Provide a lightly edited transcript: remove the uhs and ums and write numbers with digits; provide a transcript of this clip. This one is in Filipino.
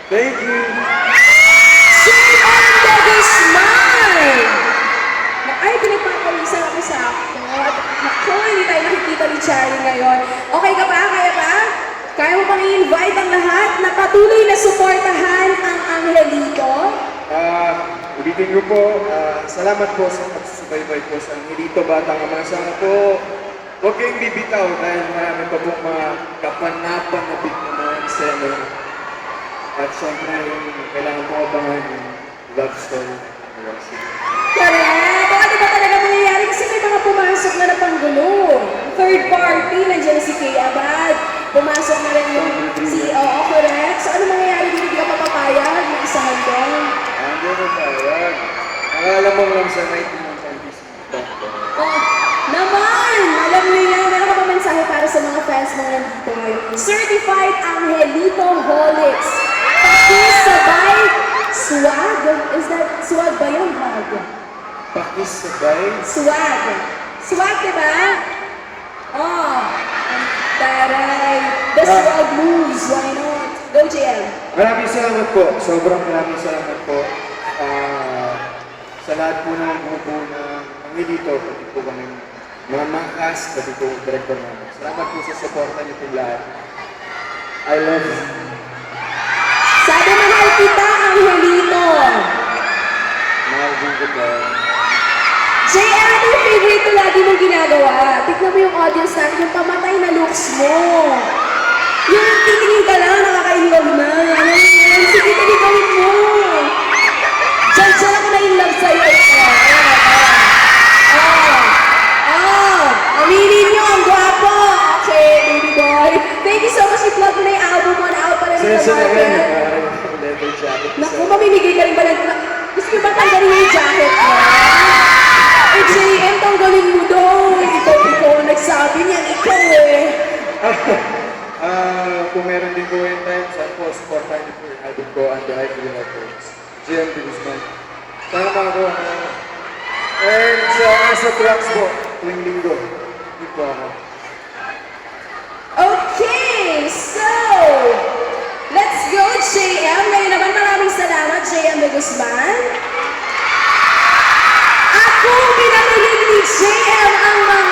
Thank you. JM de Guzman! Ay, pinagpapawisan ako sa ako. Naku, hindi tayo nakikita ni Charlie ngayon. Okay ka ba? Kaya ba? Kaya mo pang i-invite ang lahat na patuloy na suportahan ang Angelito? Ulitin ko po, salamat po sa pagsusubaybay po sa Angelito Batang Ama. Sana po, huwag kayong bibitaw dahil marami pa pong mga kapanapan na big na mga eksena. At syempre, kailangan po abangan yung love story. Correct! Baka di ba talaga mangyayari? Kasi may mga pumasok na napanggulo. Third party, nandiyan si Kay Abad. Pumasok na rin yung CEO, correct? So ano mangyayari dito? Hindi ka papapayag na isahan doon? Hindi mo payag. Akala mo lang sa night ng service. Oh, naman! Alam niyo yan, meron ka pa mensahe para sa mga fans mo nandito ngayon. Certified Angelito Holics. Pakisabay swag. Is that swag ba yun? Hag? Pakisabay? Swag. Swag, diba? Oh, taray. The swag moves, why not? Go, JM. Maraming salamat po. Sobrang maraming salamat po. Sa lahat po ng grupo na Angelito, pati po kami mga cast, pati po director namin. Salamat po sa suporta niyo po lahat. I love you. Sabi mahal kita, Angelito. Mahal din kita. JM, ano yung favorite ko lagi mong ginagawa? Tignan mo yung audience natin, yung pamatay na looks mo. Yung titingin ka lang, nakakainlove na. Ano yun? Sige, gawin mo. Diyan ako na in love sa'yo. Aminin nyo, ang gwapo. Okay, baby boy. Thank you so much. I-plug mo na yung album mo. Na-out pa rin Sila sa rin, market. leather jacket. Naku, mamimigay ka rin ba ng... Gusto nyo ba tanggalin yung jacket mo? Eh, JM, tanggalin mo daw. Ikaw ang nagsabi niyan. Ikaw eh. Kung meron din po yung time, saan po, supportan niyo po yung album ko, And the High Green Records. GM de Guzman. Sana pa ako. And sa Asa Tracks po, tuwing linggo. Hindi po ako. Okay, so... Let's go, JM. Ngayon naman maraming salamat, JM de Guzman. Ako pinakilig ni JM ang mga